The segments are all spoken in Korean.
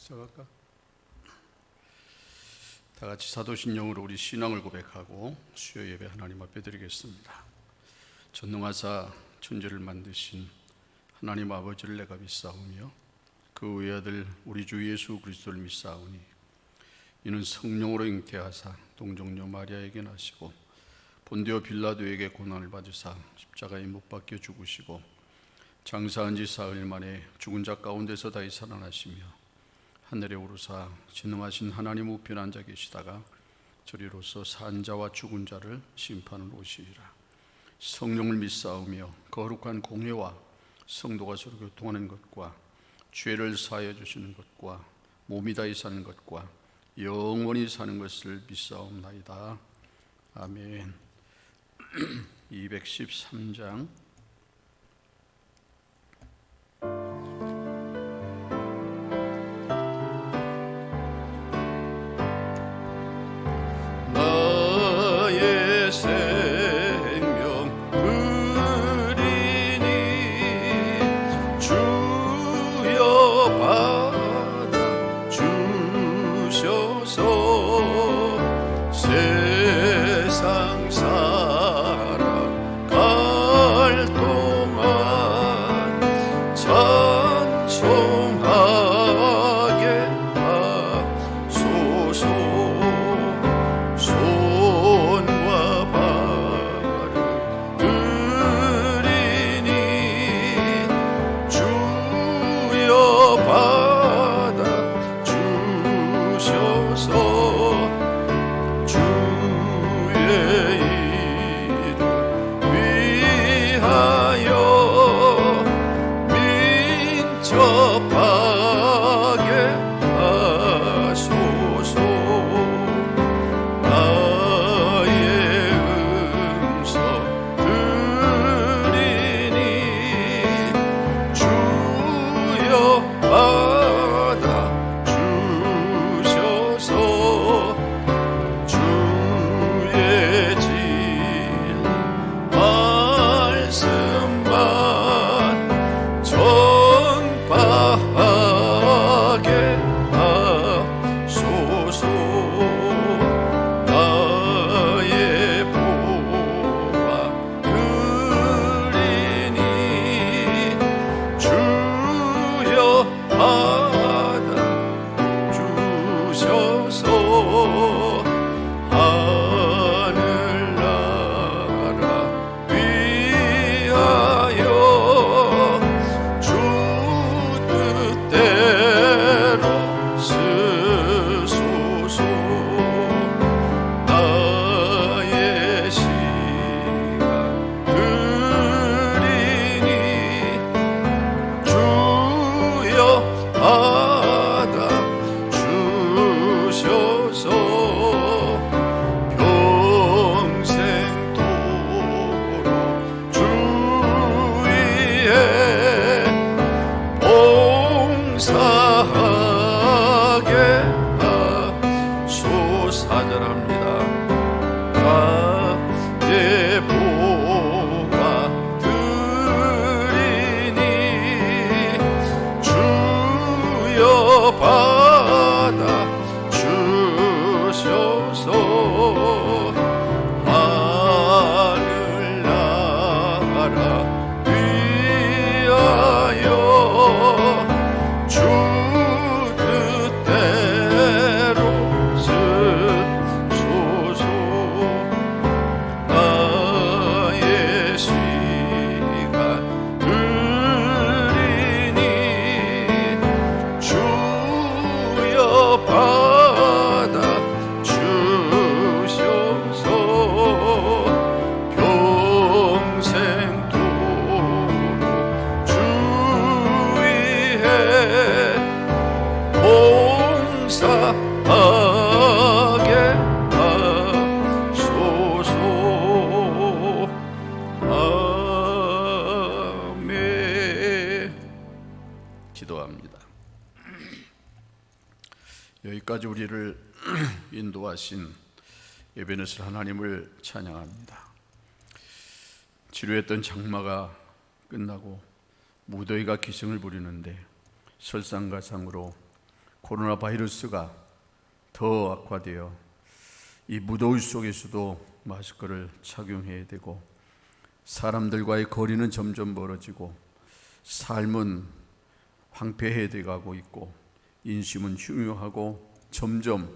시작할까? 다 같이 사도신령으로 우리 신앙을 고백하고 수요 예배 하나님 앞에 드리겠습니다. 전능하사 천지를 만드신 하나님 아버지를 내가 믿사오며 그 외아들 우리 주 예수 그리스도를 믿사오니 이는 성령으로 잉태하사 동정녀 마리아에게 나시고 본디오 빌라도에게 고난을 받으사 십자가에 못 박혀 죽으시고 장사한 지 사흘 만에 죽은 자 가운데서 다시 살아나시며 하늘에 오르사 전능하신 하나님 우편에 앉아 계시다가 저리로서 산 자와 죽은 자를 심판하러 오시리라. 성령을 믿사오며 거룩한 공회와 성도가 서로 교통하는 것과 죄를 사하여 주시는 것과 몸이 다히 사는 것과 영원히 사는 것을 믿사옵나이다. 아멘. 213장 나의 생명 드리니 주여 받아 주셔서 세상 살아갈 동안 찬송하게 하소서. 손과 발을 드리니 주여 받아 주셔서 주의 이름 위하여 민첩하게 하소서. 나의 음성 드리니 주여 받아 주셔서 주의 진리 말씀만 전파하게 하소서. 나의 보화 드리니 주여 받아 주셔서 하늘나라 위하여 주 뜻대로 쓰소서. 나의 시간 드리니 주여 받아 주셔서 평생도록 주 위에 봉사하게 하소서합니다. 나의 보화 드리니 주여 받아 주셔서 하늘나라 위하여 주 뜻대로 쓰소서. 나의 시간 드리니 주여 받아 주셔서 평생도록 주 위에 봉사하게 하소서. 아멘. 기도합니다. 여기까지 우리를 인도하신 예배넷을 하나님을 찬양합니다. 지루했던 장마가 끝나고 무더위가 기승을 부리는데 설상가상으로 코로나 바이러스가 더 악화되어 이 무더위 속에서도 마스크를 착용해야 되고, 사람들과의 거리는 점점 멀어지고, 삶은 황폐해져 가고 있고, 인심은 흉흉하고 점점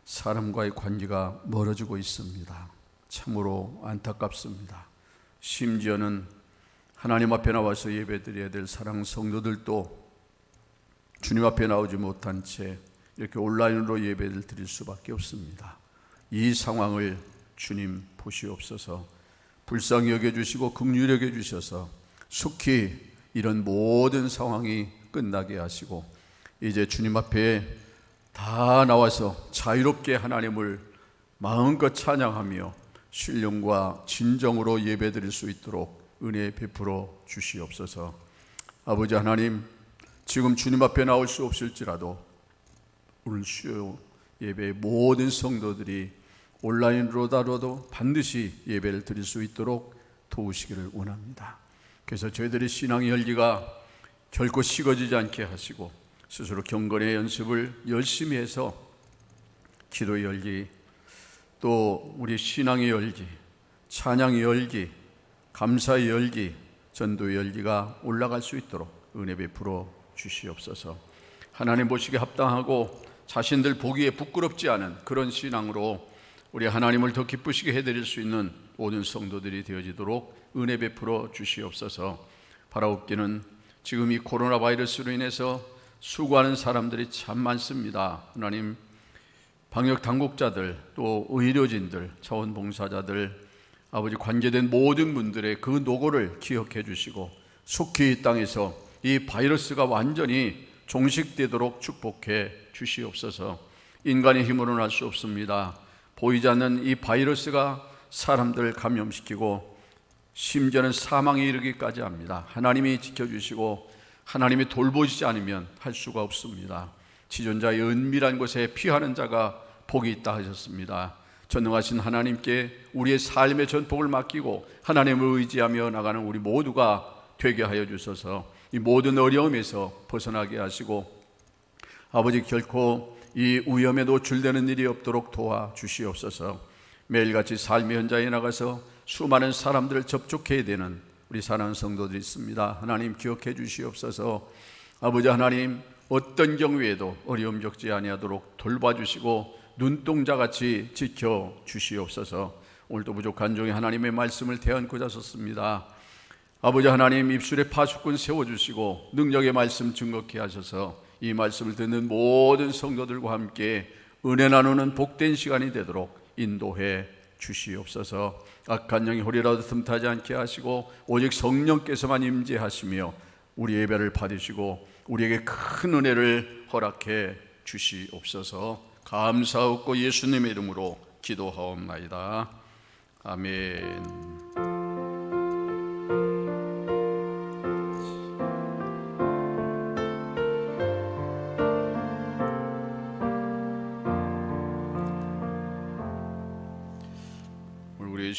사람과의 관계가 멀어지고 있습니다. 참으로 안타깝습니다. 심지어는 하나님 앞에 나와서 예배드려야 될 사랑 성도들도 주님 앞에 나오지 못한 채 이렇게 온라인으로 예배를 드릴 수밖에 없습니다. 이 상황을 주님 보시옵소서. 불쌍히 여겨주시고 긍휼히 여겨주셔서 속히 이런 모든 상황이 끝나게 하시고, 이제 주님 앞에 다 나와서 자유롭게 하나님을 마음껏 찬양하며 신령과 진정으로 예배드릴 수 있도록 은혜 베풀어 주시옵소서. 아버지 하나님, 지금 주님 앞에 나올 수 없을지라도 오늘 수요 예배의 모든 성도들이 온라인으로다도 반드시 예배를 드릴 수 있도록 도우시기를 원합니다. 그래서 저희들의 신앙의 열기가 결코 식어지지 않게 하시고, 스스로 경건의 연습을 열심히 해서 기도의 열기, 또 우리 신앙의 열기, 찬양의 열기, 감사의 열기, 전도의 열기가 올라갈 수 있도록 은혜 베풀어 주시옵소서. 하나님 보시기에 합당하고 자신들 보기에 부끄럽지 않은 그런 신앙으로 우리 하나님을 더 기쁘시게 해드릴 수 있는 모든 성도들이 되어지도록 은혜 베풀어 주시옵소서. 바라옵기는 지금 이 코로나 바이러스로 인해서 수고하는 사람들이 참 많습니다. 하나님, 방역 당국자들, 또 의료진들, 자원봉사자들, 아버지 관계된 모든 분들의 그 노고를 기억해 주시고, 속히 이 땅에서 이 바이러스가 완전히 종식되도록 축복해 주시옵소서. 인간의 힘으로는 할 수 없습니다. 보이지 않는 이 바이러스가 사람들을 감염시키고 심지어는 사망에 이르기까지 합니다. 하나님이 지켜주시고 하나님이 돌보시지 않으면 할 수가 없습니다. 지존자의 은밀한 곳에 피하는 자가 복이 있다 하셨습니다. 전능하신 하나님께 우리의 삶의 전폭을 맡기고 하나님을 의지하며 나가는 우리 모두가 되게 하여 주셔서 이 모든 어려움에서 벗어나게 하시고, 아버지 결코 이 위험에 노출되는 일이 없도록 도와주시옵소서. 매일같이 삶의 현장에 나가서 수많은 사람들을 접촉해야 되는 우리 사랑하는 성도들이 있습니다. 하나님 기억해 주시옵소서. 아버지 하나님, 어떤 경우에도 어려움 겪지 아니하도록 돌봐주시고 눈동자같이 지켜주시옵소서. 오늘도 부족한 종이 하나님의 말씀을 대안고 자섰습니다. 아버지 하나님, 입술에 파수꾼 세워주시고 능력의 말씀 증거케 하셔서 이 말씀을 듣는 모든 성도들과 함께 은혜 나누는 복된 시간이 되도록 인도해 주시옵소서. 악한 영이 홀이라도 틈타지 않게 하시고 오직 성령께서만 임재하시며 우리 예배를 받으시고 우리에게 큰 은혜를 허락해 주시옵소서. 감사하고 예수님의 이름으로 기도하옵나이다. 아멘.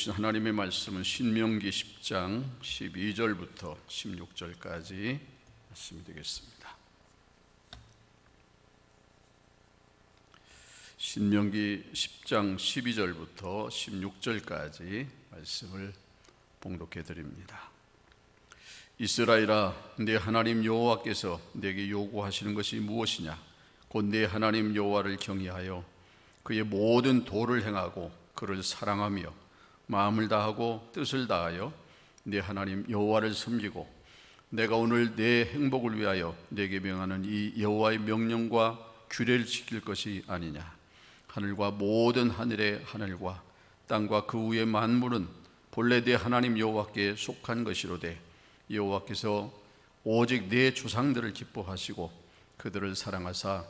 하나님의 말씀은 신명기 10장 12절부터 16절까지 말씀이 되겠습니다. 신명기 10장 12절부터 16절까지 말씀을 봉독해 드립니다. 이스라엘아, 내 하나님 여호와께서 내게 요구하시는 것이 무엇이냐? 곧 내 하나님 여호와를 경외하여 그의 모든 도를 행하고 그를 사랑하며 마음을 다하고 뜻을 다하여 내 하나님 여호와를 섬기고 내가 오늘 내 행복을 위하여 내게 명하는 이 여호와의 명령과 규례를 지킬 것이 아니냐? 하늘과 모든 하늘의 하늘과 땅과 그 위의 만물은 본래 내 하나님 여호와께 속한 것이로되 여호와께서 오직 내 조상들을 기뻐하시고 그들을 사랑하사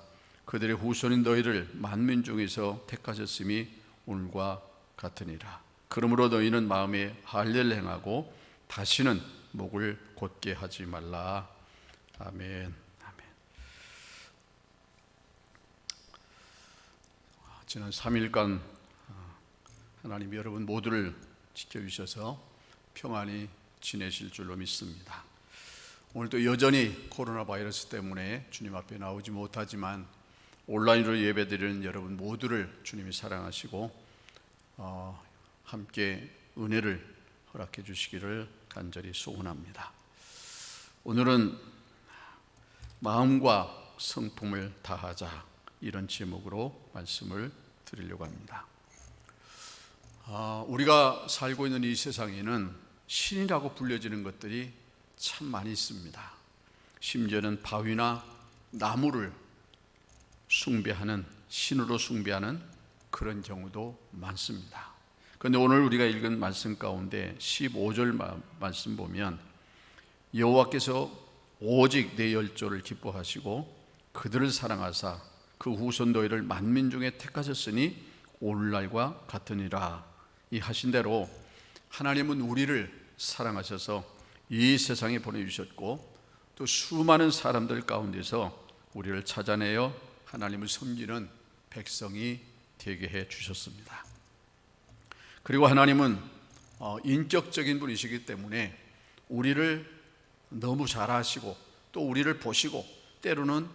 그들의 후손인 너희를 만민 중에서 택하셨음이 오늘과 같으니라. 그러므로 너희는 마음에 할례를 행하고 다시는 목을 곧게 하지 말라. 아멘. 아멘. 지난 3일간 하나님이 여러분 모두를 지켜주셔서 평안히 지내실 줄로 믿습니다. 오늘도 여전히 코로나 바이러스 때문에 주님 앞에 나오지 못하지만 온라인으로 예배드리는 여러분 모두를 주님이 사랑하시고 함께 은혜를 허락해 주시기를 간절히 소원합니다. 오늘은 마음과 성품을 다하자, 이런 제목으로 말씀을 드리려고 합니다. 우리가 살고 있는 이 세상에는 신이라고 불려지는 것들이 참 많이 있습니다. 심지어는 바위나 나무를 숭배하는, 신으로 숭배하는 그런 경우도 많습니다. 그런데 오늘 우리가 읽은 말씀 가운데 15절 말씀 보면 여호와께서 오직 내 열조를 기뻐하시고 그들을 사랑하사 그 후손 너희를 만민 중에 택하셨으니 오늘날과 같으니라. 이 하신 대로 하나님은 우리를 사랑하셔서 이 세상에 보내주셨고 또 수많은 사람들 가운데서 우리를 찾아내어 하나님을 섬기는 백성이 되게 해 주셨습니다. 그리고 하나님은 인격적인 분이시기 때문에 우리를 너무 잘 아시고 또 우리를 보시고 때로는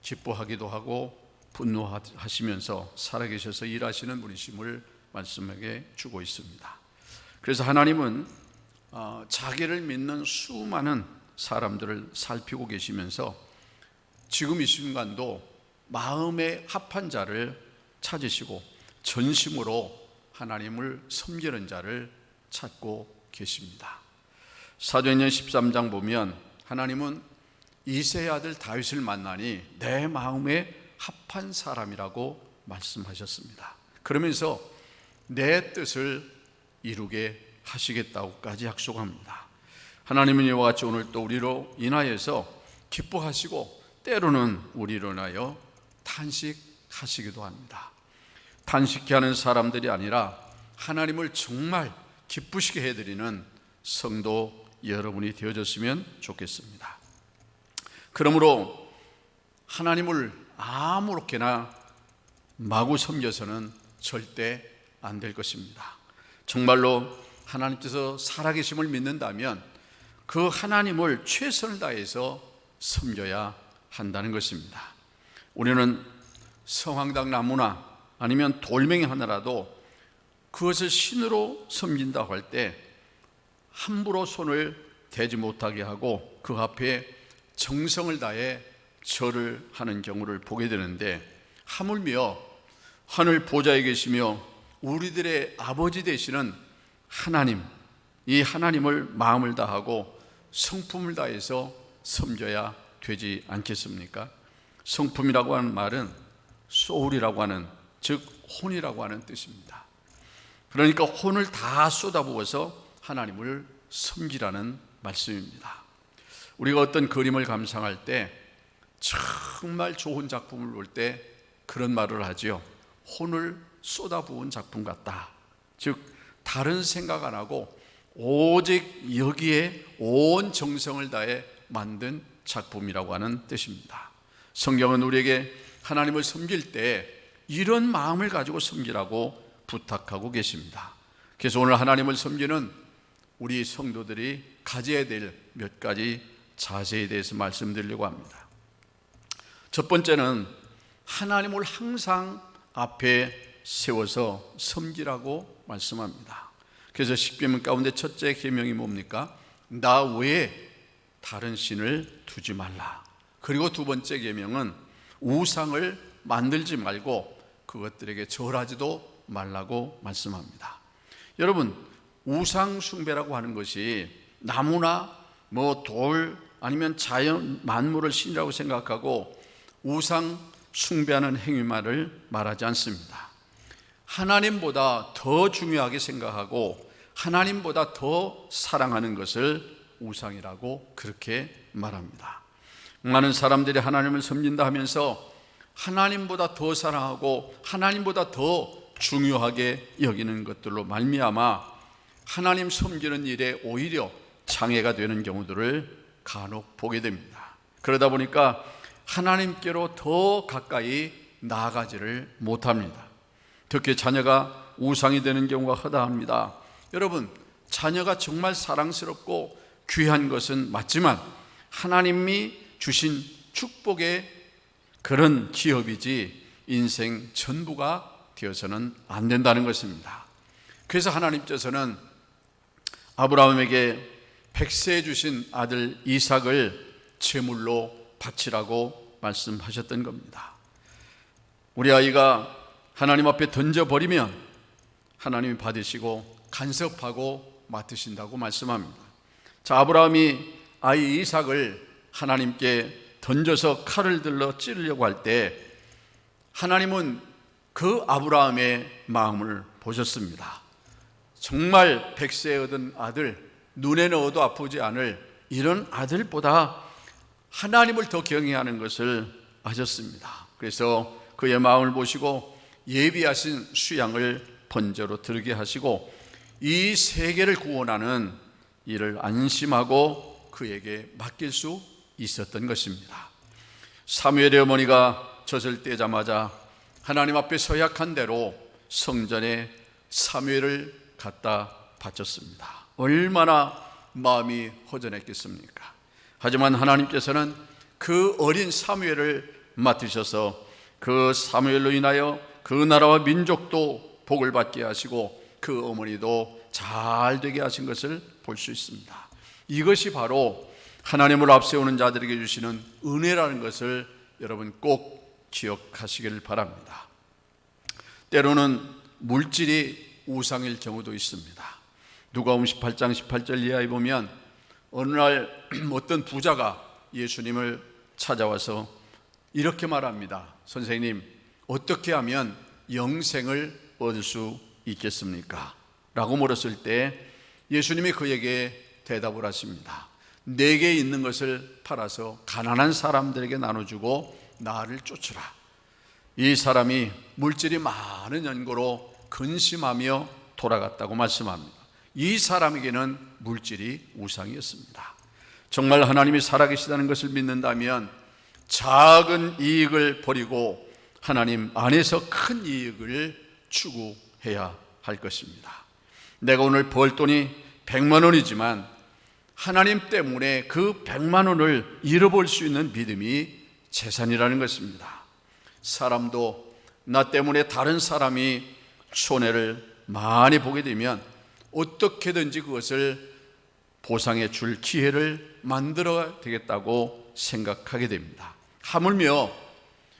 기뻐하기도 하고 분노하시면서 살아계셔서 일하시는 분이심을 말씀하게 주고 있습니다. 그래서 하나님은 자기를 믿는 수많은 사람들을 살피고 계시면서 지금 이 순간도 마음에 합한 자를 찾으시고 전심으로 하나님을 섬기는 자를 찾고 계십니다. 사도행전 13장 보면 하나님은 이새의 아들 다윗을 만나니 내 마음에 합한 사람이라고 말씀하셨습니다. 그러면서 내 뜻을 이루게 하시겠다고까지 약속합니다. 하나님은 이와 같이 오늘 또 우리로 인하여서 기뻐하시고 때로는 우리로 인하여 탄식하시기도 합니다. 탄식케 하는 사람들이 아니라 하나님을 정말 기쁘시게 해드리는 성도 여러분이 되어졌으면 좋겠습니다. 그러므로 하나님을 아무렇게나 마구 섬겨서는 절대 안 될 것입니다. 정말로 하나님께서 살아계심을 믿는다면 그 하나님을 최선을 다해서 섬겨야 한다는 것입니다. 우리는 성황당 나무나 아니면 돌멩이 하나라도 그것을 신으로 섬긴다고 할 때 함부로 손을 대지 못하게 하고 그 앞에 정성을 다해 절을 하는 경우를 보게 되는데, 하물며 하늘 보좌에 계시며 우리들의 아버지 되시는 하나님, 이 하나님을 마음을 다하고 성품을 다해서 섬겨야 되지 않겠습니까? 성품이라고 하는 말은 소울이라고 하는, 즉 혼이라고 하는 뜻입니다. 그러니까 혼을 다 쏟아부어서 하나님을 섬기라는 말씀입니다. 우리가 어떤 그림을 감상할 때 정말 좋은 작품을 볼 때 그런 말을 하죠. 혼을 쏟아부은 작품 같다. 즉 다른 생각 안 하고 오직 여기에 온 정성을 다해 만든 작품이라고 하는 뜻입니다. 성경은 우리에게 하나님을 섬길 때 이런 마음을 가지고 섬기라고 부탁하고 계십니다. 그래서 오늘 하나님을 섬기는 우리 성도들이 가져야 될 몇 가지 자세에 대해서 말씀드리려고 합니다. 첫 번째는 하나님을 항상 앞에 세워서 섬기라고 말씀합니다. 그래서 십계명 가운데 첫째 계명이 뭡니까? 나 외에 다른 신을 두지 말라. 그리고 두 번째 계명은 우상을 만들지 말고 그것들에게 절하지도 말라고 말씀합니다. 여러분, 우상 숭배라고 하는 것이 나무나 돌 아니면 자연 만물을 신이라고 생각하고 우상 숭배하는 행위만을 말하지 않습니다. 하나님보다 더 중요하게 생각하고 하나님보다 더 사랑하는 것을 우상이라고 그렇게 말합니다. 많은 사람들이 하나님을 섬긴다 하면서 하나님보다 더 사랑하고 하나님보다 더 중요하게 여기는 것들로 말미암아 하나님 섬기는 일에 오히려 장애가 되는 경우들을 간혹 보게 됩니다. 그러다 보니까 하나님께로 더 가까이 나아가지를 못합니다. 특히 자녀가 우상이 되는 경우가 허다합니다. 여러분, 자녀가 정말 사랑스럽고 귀한 것은 맞지만 하나님이 주신 축복의 그런 기업이지 인생 전부가 되어서는 안 된다는 것입니다. 그래서 하나님께서는 아브라함에게 백세에 주신 아들 이삭을 제물로 바치라고 말씀하셨던 겁니다. 우리 아이가 하나님 앞에 던져버리면 하나님이 받으시고 간섭하고 맡으신다고 말씀합니다. 자, 아브라함이 아이 이삭을 하나님께 던져서 칼을 들러 찌르려고 할 때 하나님은 그 아브라함의 마음을 보셨습니다. 정말 백세에 얻은 아들, 눈에 넣어도 아프지 않을 이런 아들보다 하나님을 더 경외하는 것을 아셨습니다. 그래서 그의 마음을 보시고 예비하신 수양을 번제로 드리게 하시고 이 세계를 구원하는 일을 안심하고 그에게 맡길 수 있었던 것입니다. 사무엘의 어머니가 젖을 떼자마자 하나님 앞에 서약한 대로 성전에 사무엘을 갖다 바쳤습니다. 얼마나 마음이 허전했겠습니까? 하지만 하나님께서는 그 어린 사무엘을 맡으셔서 그 사무엘로 인하여 그 나라와 민족도 복을 받게 하시고 그 어머니도 잘 되게 하신 것을 볼 수 있습니다. 이것이 바로 하나님을 앞세우는 자들에게 주시는 은혜라는 것을 여러분 꼭 기억하시기를 바랍니다. 때로는 물질이 우상일 경우도 있습니다. 누가복음 18장 18절 이하에 보면 어느 날 어떤 부자가 예수님을 찾아와서 이렇게 말합니다. 선생님, 어떻게 하면 영생을 얻을 수 있겠습니까? 라고 물었을 때 예수님이 그에게 대답을 하십니다. 내게 있는 것을 팔아서 가난한 사람들에게 나눠주고 나를 쫓으라. 이 사람이 물질이 많은 연고로 근심하며 돌아갔다고 말씀합니다. 이 사람에게는 물질이 우상이었습니다. 정말 하나님이 살아계시다는 것을 믿는다면 작은 이익을 버리고 하나님 안에서 큰 이익을 추구해야 할 것입니다. 내가 오늘 벌 돈이 100만 원이지만 하나님 때문에 그 100만 원을 잃어볼 수 있는 믿음이 재산이라는 것입니다. 사람도 나 때문에 다른 사람이 손해를 많이 보게 되면 어떻게든지 그것을 보상해 줄 기회를 만들어야 되겠다고 생각하게 됩니다. 하물며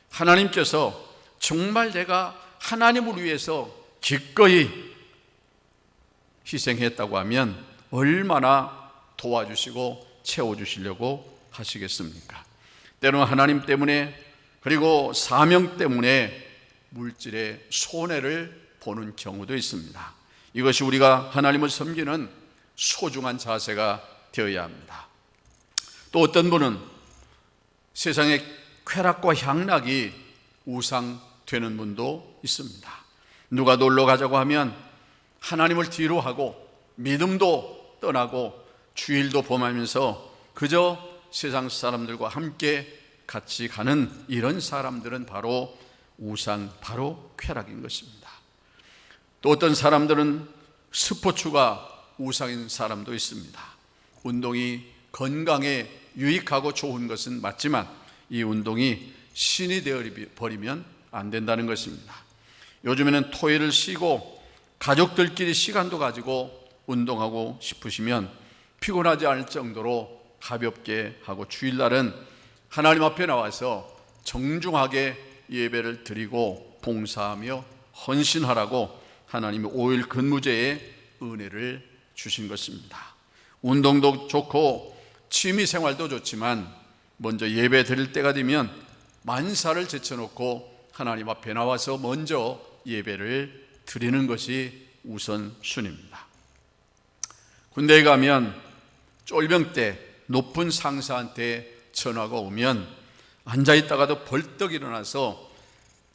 하나님께서 정말 내가 하나님을 위해서 기꺼이 희생했다고 하면 얼마나 도와주시고 채워주시려고 하시겠습니까? 때로는 하나님 때문에 그리고 사명 때문에 물질의 손해를 보는 경우도 있습니다. 이것이 우리가 하나님을 섬기는 소중한 자세가 되어야 합니다. 또 어떤 분은 세상의 쾌락과 향락이 우상되는 분도 있습니다. 누가 놀러 가자고 하면 하나님을 뒤로 하고 믿음도 떠나고 주일도 범하면서 그저 세상 사람들과 함께 같이 가는 이런 사람들은 바로 우상, 바로 쾌락인 것입니다. 또 어떤 사람들은 스포츠가 우상인 사람도 있습니다. 운동이 건강에 유익하고 좋은 것은 맞지만 이 운동이 신이 되어버리면 안 된다는 것입니다. 요즘에는 토요일을 쉬고 가족들끼리 시간도 가지고 운동하고 싶으시면 피곤하지 않을 정도로 가볍게 하고 주일날은 하나님 앞에 나와서 정중하게 예배를 드리고 봉사하며 헌신하라고 하나님이 5일 근무제의 은혜를 주신 것입니다. 운동도 좋고 취미생활도 좋지만 먼저 예배 드릴 때가 되면 만사를 제쳐놓고 하나님 앞에 나와서 먼저 예배를 드리는 것이 우선순위입니다. 군대에 가면 쫄병 때 높은 상사한테 전화가 오면 앉아있다가도 벌떡 일어나서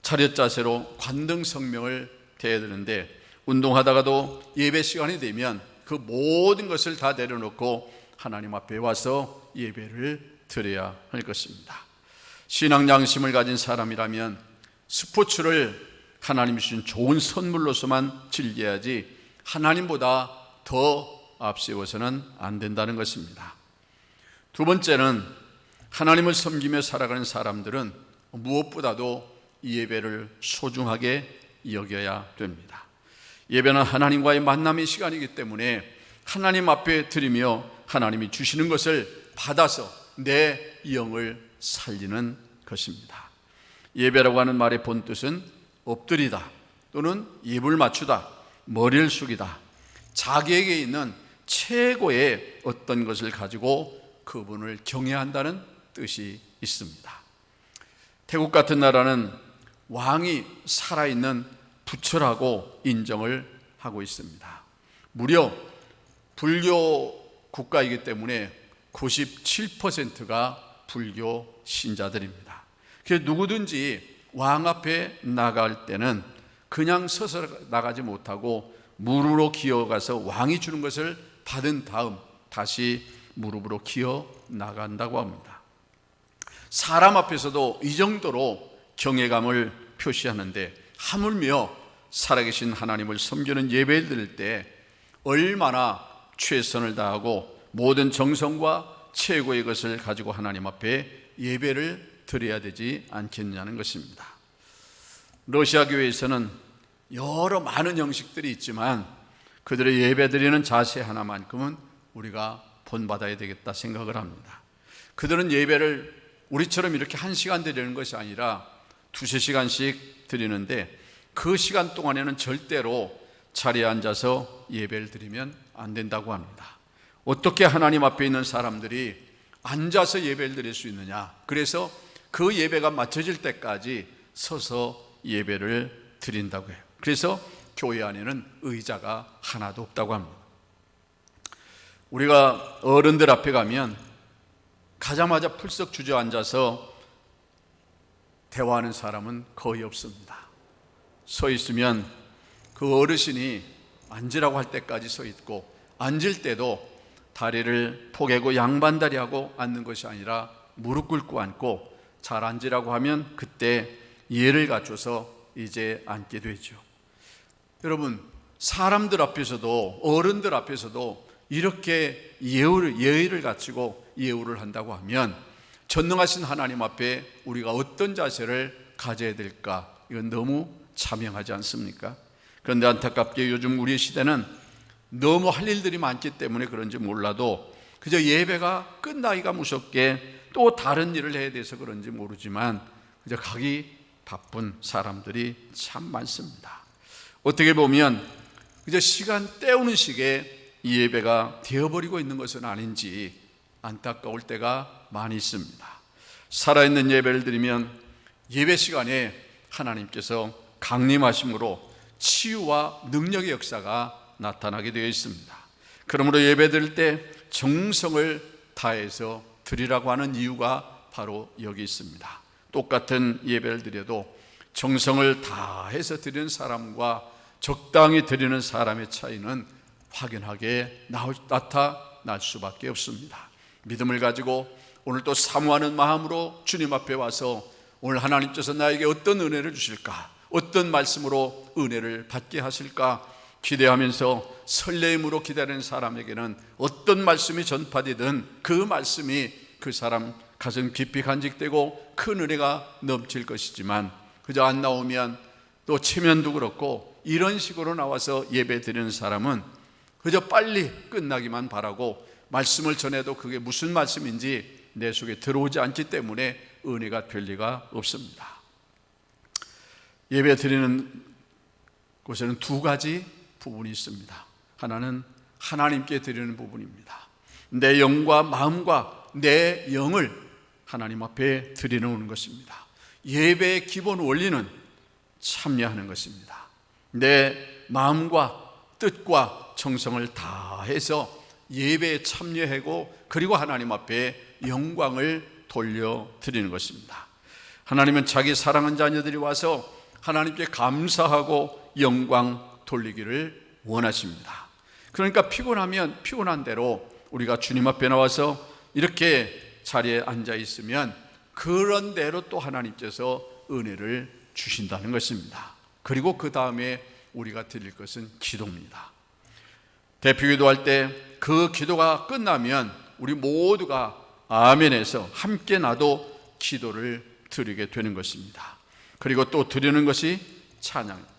차렷 자세로 관등 성명을 대야 되는데 운동하다가도 예배 시간이 되면 그 모든 것을 다 내려놓고 하나님 앞에 와서 예배를 드려야 할 것입니다. 신앙 양심을 가진 사람이라면 스포츠를 하나님이 주신 좋은 선물로서만 즐겨야지 하나님보다 더 앞세워서는 안 된다는 것입니다. 두 번째는 하나님을 섬기며 살아가는 사람들은 무엇보다도 이 예배를 소중하게 여겨야 됩니다. 예배는 하나님과의 만남의 시간이기 때문에 하나님 앞에 드리며 하나님이 주시는 것을 받아서 내 영을 살리는 것입니다. 예배라고 하는 말의 본뜻은 엎드리다 또는 입을 맞추다, 머리를 숙이다, 자기에게 있는 최고의 어떤 것을 가지고 그분을 경외한다는 뜻이 있습니다. 태국 같은 나라는 왕이 살아있는 부처라고 인정을 하고 있습니다. 무려 불교 국가이기 때문에 97%가 불교 신자들입니다. 그래서 누구든지 왕 앞에 나갈 때는 그냥 서서 나가지 못하고 무릎으로 기어가서 왕이 주는 것을 받은 다음 다시 무릎으로 기어 나간다고 합니다. 사람 앞에서도 이 정도로 경외감을 표시하는데 하물며 살아계신 하나님을 섬기는 예배를 드릴 때 얼마나 최선을 다하고 모든 정성과 최고의 것을 가지고 하나님 앞에 예배를 드려야 되지 않겠냐는 것입니다. 러시아 교회에서는 여러 많은 형식들이 있지만 그들의 예배 드리는 자세 하나만큼은 우리가 본받아야 되겠다 생각을 합니다. 그들은 예배를 우리처럼 이렇게 1시간 드리는 것이 아니라 2~3시간씩 드리는데 그 시간 동안에는 절대로 자리에 앉아서 예배를 드리면 안 된다고 합니다. 어떻게 하나님 앞에 있는 사람들이 앉아서 예배를 드릴 수 있느냐? 그래서 그 예배가 마쳐질 때까지 서서 예배를 드린다고 해요. 그래서 교회 안에는 의자가 하나도 없다고 합니다. 우리가 어른들 앞에 가면 가자마자 풀썩 주저앉아서 대화하는 사람은 거의 없습니다. 서 있으면 그 어르신이 앉으라고 할 때까지 서 있고, 앉을 때도 다리를 포개고 양반다리하고 앉는 것이 아니라 무릎 꿇고 앉고, 잘 앉으라고 하면 그때 예를 갖춰서 이제 앉게 되죠. 여러분, 사람들 앞에서도 어른들 앞에서도 이렇게 예의를 갖추고 예우를 한다고 하면 전능하신 하나님 앞에 우리가 어떤 자세를 가져야 될까? 이건 너무 자명하지 않습니까? 그런데 안타깝게 요즘 우리 시대는 너무 할 일들이 많기 때문에 그런지 몰라도 그저 예배가 끝나기가 무섭게 또 다른 일을 해야 돼서 그런지 모르지만 그저 가기 바쁜 사람들이 참 많습니다. 어떻게 보면 그저 시간 때우는 식의 이 예배가 되어버리고 있는 것은 아닌지 안타까울 때가 많이 있습니다. 살아있는 예배를 드리면 예배 시간에 하나님께서 강림하심으로 치유와 능력의 역사가 나타나게 되어 있습니다. 그러므로 예배 드릴 때 정성을 다해서 드리라고 하는 이유가 바로 여기 있습니다. 똑같은 예배를 드려도 정성을 다해서 드리는 사람과 적당히 드리는 사람의 차이는 확연하게 나타날 수밖에 없습니다. 믿음을 가지고 오늘 또 사모하는 마음으로 주님 앞에 와서 오늘 하나님께서 나에게 어떤 은혜를 주실까, 어떤 말씀으로 은혜를 받게 하실까 기대하면서 설레임으로 기다리는 사람에게는 어떤 말씀이 전파되든 그 말씀이 그 사람 가슴 깊이 간직되고 큰 은혜가 넘칠 것이지만 그저 안 나오면 또 체면도 그렇고 이런 식으로 나와서 예배 드리는 사람은 그저 빨리 끝나기만 바라고 말씀을 전해도 그게 무슨 말씀인지 내 속에 들어오지 않기 때문에 은혜가 될 리가 없습니다. 예배 드리는 곳에는 두 가지 부분이 있습니다. 하나는 하나님께 드리는 부분입니다. 내 영과 마음과 내 영을 하나님 앞에 드리는 것입니다. 예배의 기본 원리는 참여하는 것입니다. 내 마음과 뜻과 정성을 다해서 예배에 참여하고 그리고 하나님 앞에 영광을 돌려드리는 것입니다. 하나님은 자기 사랑하는 자녀들이 와서 하나님께 감사하고 영광 돌리기를 원하십니다. 그러니까 피곤하면 피곤한 대로 우리가 주님 앞에 나와서 이렇게 자리에 앉아 있으면 그런 대로 또 하나님께서 은혜를 주신다는 것입니다. 그리고 그 다음에 우리가 드릴 것은 기도입니다. 대표기도할 때 그 기도가 끝나면 우리 모두가 아멘해서 함께 나도 기도를 드리게 되는 것입니다. 그리고 또 드리는 것이 찬양입니다.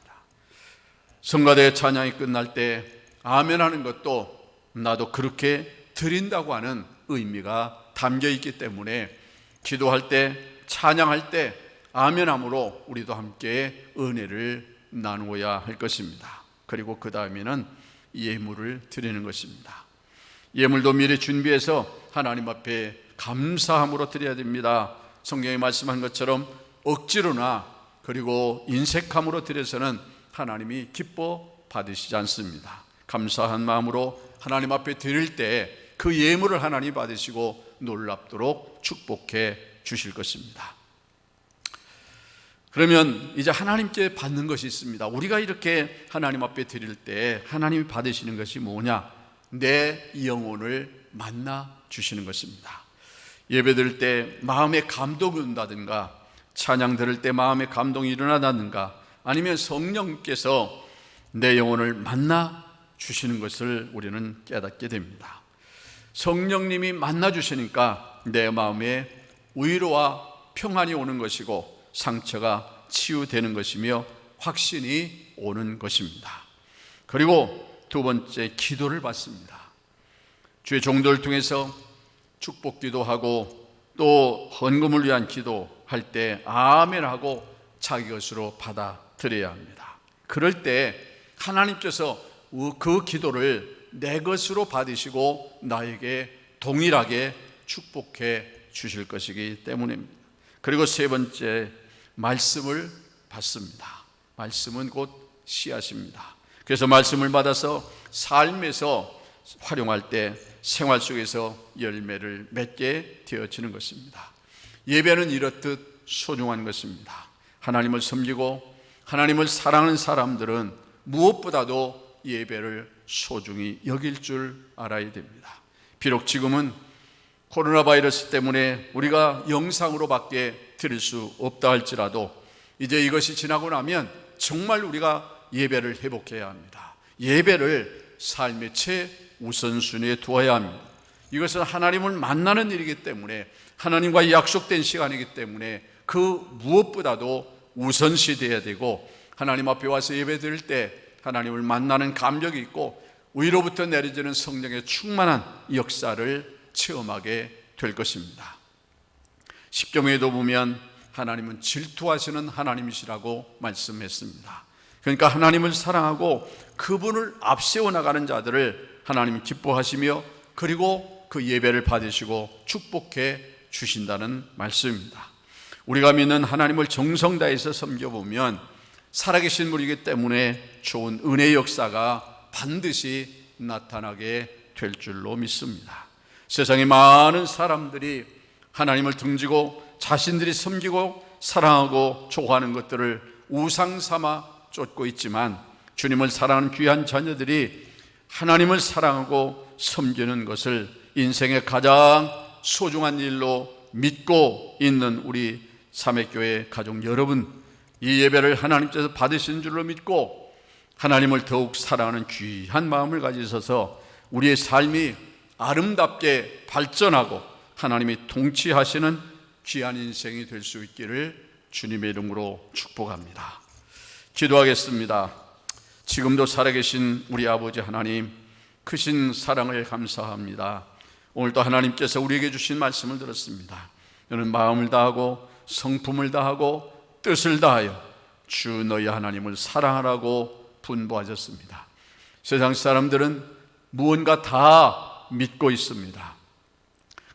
성가대 찬양이 끝날 때 아멘하는 것도 나도 그렇게 드린다고 하는 의미가 담겨 있기 때문에 기도할 때, 찬양할 때 아멘함으로 우리도 함께 은혜를 나누어야 할 것입니다. 그리고 그 다음에는 예물을 드리는 것입니다. 예물도 미리 준비해서 하나님 앞에 감사함으로 드려야 됩니다. 성경에 말씀한 것처럼 억지로나 그리고 인색함으로 드려서는 하나님이 기뻐 받으시지 않습니다. 감사한 마음으로 하나님 앞에 드릴 때 그 예물을 하나님 받으시고 놀랍도록 축복해 주실 것입니다. 그러면 이제 하나님께 받는 것이 있습니다. 우리가 이렇게 하나님 앞에 드릴 때 하나님이 받으시는 것이 뭐냐? 내 영혼을 만나 주시는 것입니다. 예배 드릴 때 마음에 감동이 온다든가, 찬양 들을 때 마음에 감동이 일어나다든가, 아니면 성령께서 내 영혼을 만나 주시는 것을 우리는 깨닫게 됩니다. 성령님이 만나 주시니까 내 마음에 위로와 평안이 오는 것이고 상처가 치유되는 것이며 확신이 오는 것입니다. 그리고 두 번째, 기도를 받습니다. 주의 종도를 통해서 축복 기도하고 또 헌금을 위한 기도할 때 아멘하고 자기 것으로 받아들여야 합니다. 그럴 때 하나님께서 그 기도를 내 것으로 받으시고 나에게 동일하게 축복해 주실 것이기 때문입니다. 그리고 세 번째, 말씀을 받습니다. 말씀은 곧 씨앗입니다. 그래서 말씀을 받아서 삶에서 활용할 때 생활 속에서 열매를 맺게 되어지는 것입니다. 예배는 이렇듯 소중한 것입니다. 하나님을 섬기고 하나님을 사랑하는 사람들은 무엇보다도 예배를 소중히 여길 줄 알아야 됩니다. 비록 지금은 코로나 바이러스 때문에 우리가 영상으로밖에 드릴 수 없다 할지라도 이제 이것이 지나고 나면 정말 우리가 예배를 회복해야 합니다. 예배를 삶의 최우선순위에 두어야 합니다. 이것은 하나님을 만나는 일이기 때문에, 하나님과 약속된 시간이기 때문에 그 무엇보다도 우선시 되어야 되고, 하나님 앞에 와서 예배 드릴 때 하나님을 만나는 감격이 있고 위로부터 내려지는 성령의 충만한 역사를 체험하게 될 것입니다. 십경에도 보면 하나님은 질투하시는 하나님이시라고 말씀했습니다. 그러니까 하나님을 사랑하고 그분을 앞세워 나가는 자들을 하나님이 기뻐하시며 그리고 그 예배를 받으시고 축복해 주신다는 말씀입니다. 우리가 믿는 하나님을 정성 다해서 섬겨보면 살아계신 분이기 때문에 좋은 은혜의 역사가 반드시 나타나게 될 줄로 믿습니다. 세상에 많은 사람들이 하나님을 등지고 자신들이 섬기고 사랑하고 좋아하는 것들을 우상 삼아 쫓고 있지만, 주님을 사랑하는 귀한 자녀들이 하나님을 사랑하고 섬기는 것을 인생의 가장 소중한 일로 믿고 있는 우리 삼회교회 가족 여러분, 이 예배를 하나님께서 받으신 줄로 믿고 하나님을 더욱 사랑하는 귀한 마음을 가지셔서 우리의 삶이 아름답게 발전하고 하나님이 통치하시는 귀한 인생이 될 수 있기를 주님의 이름으로 축복합니다. 기도하겠습니다. 지금도 살아계신 우리 아버지 하나님, 크신 사랑을 감사합니다. 오늘도 하나님께서 우리에게 주신 말씀을 들었습니다. 저는 마음을 다하고 성품을 다하고 뜻을 다하여 주 너희 하나님을 사랑하라고 분부하셨습니다. 세상 사람들은 무언가 다 믿고 있습니다.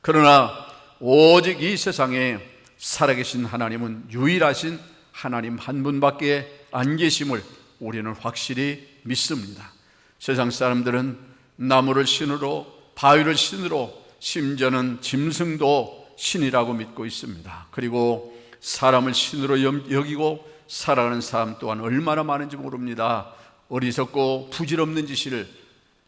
그러나 오직 이 세상에 살아계신 하나님은 유일하신 하나님 한 분밖에 안 계심을 우리는 확실히 믿습니다. 세상 사람들은 나무를 신으로, 바위를 신으로, 심지어는 짐승도 신이라고 믿고 있습니다. 그리고 사람을 신으로 여기고 살아가는 사람 또한 얼마나 많은지 모릅니다. 어리석고 부질없는 짓을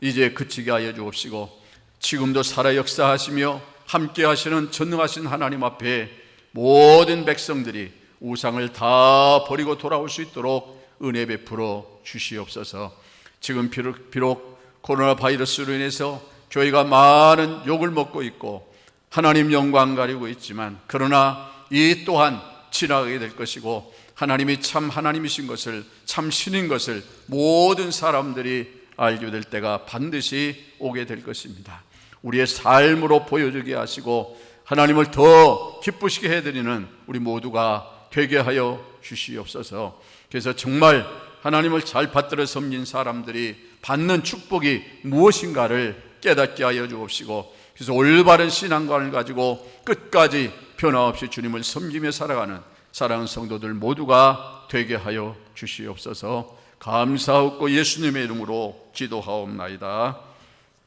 이제 그치게 하여 주옵시고, 지금도 살아 역사하시며 함께 하시는 전능하신 하나님 앞에 모든 백성들이 우상을 다 버리고 돌아올 수 있도록 은혜 베풀어 주시옵소서. 지금 비록 코로나 바이러스로 인해서 교회가 많은 욕을 먹고 있고 하나님 영광 가리고 있지만, 그러나 이 또한 지나가게 될 것이고, 하나님이 참 하나님이신 것을, 참 신인 것을 모든 사람들이 알게 될 때가 반드시 오게 될 것입니다. 우리의 삶으로 보여주게 하시고 하나님을 더 기쁘시게 해드리는 우리 모두가 되게 하여 주시옵소서. 그래서 정말 하나님을 잘 받들어 섬긴 사람들이 받는 축복이 무엇인가를 깨닫게 하여 주옵시고, 그래서 올바른 신앙관을 가지고 끝까지 변화없이 주님을 섬기며 살아가는 사랑하는 성도들 모두가 되게 하여 주시옵소서. 감사하고 예수님의 이름으로 기도하옵나이다.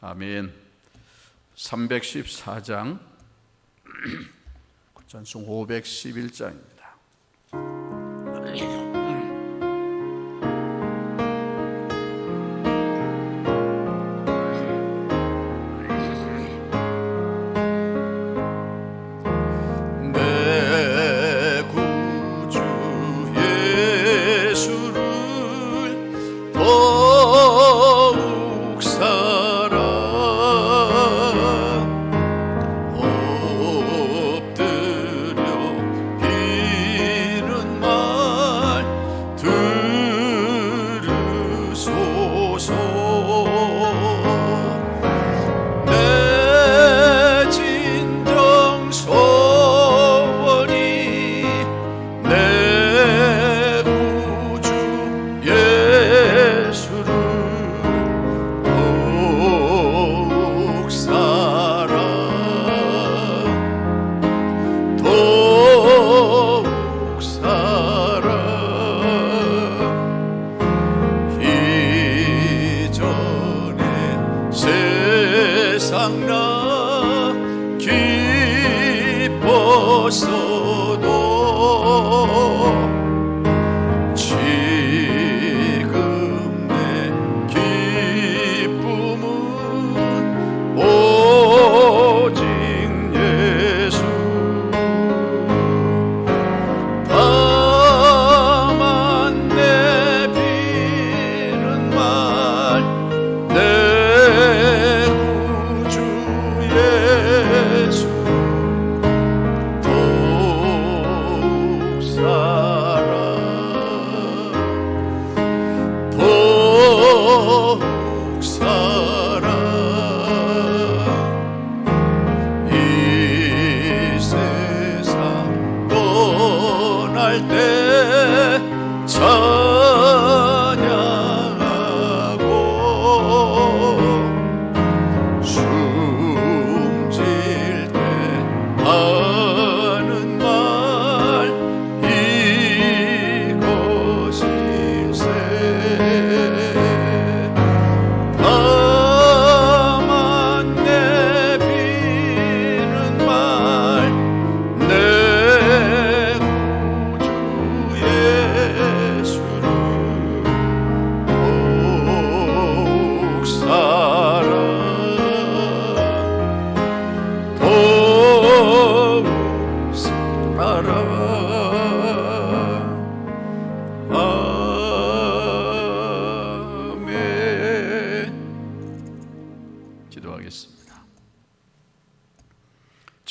아멘. 314장 찬송 511장입니다.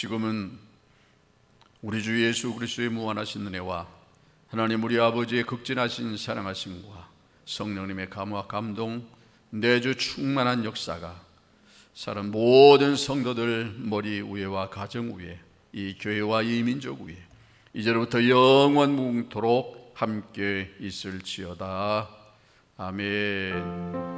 지금은 우리 주 예수 그리스도의 무한하신 은혜와 하나님 우리 아버지의 극진하신 사랑하심과 성령님의 감화 감동 내주 충만한 역사가 사람 모든 성도들 머리 위에와 가정 위에 이 교회와 이 민족 위에 이제로부터 영원 무궁토록 함께 있을지어다. 아멘.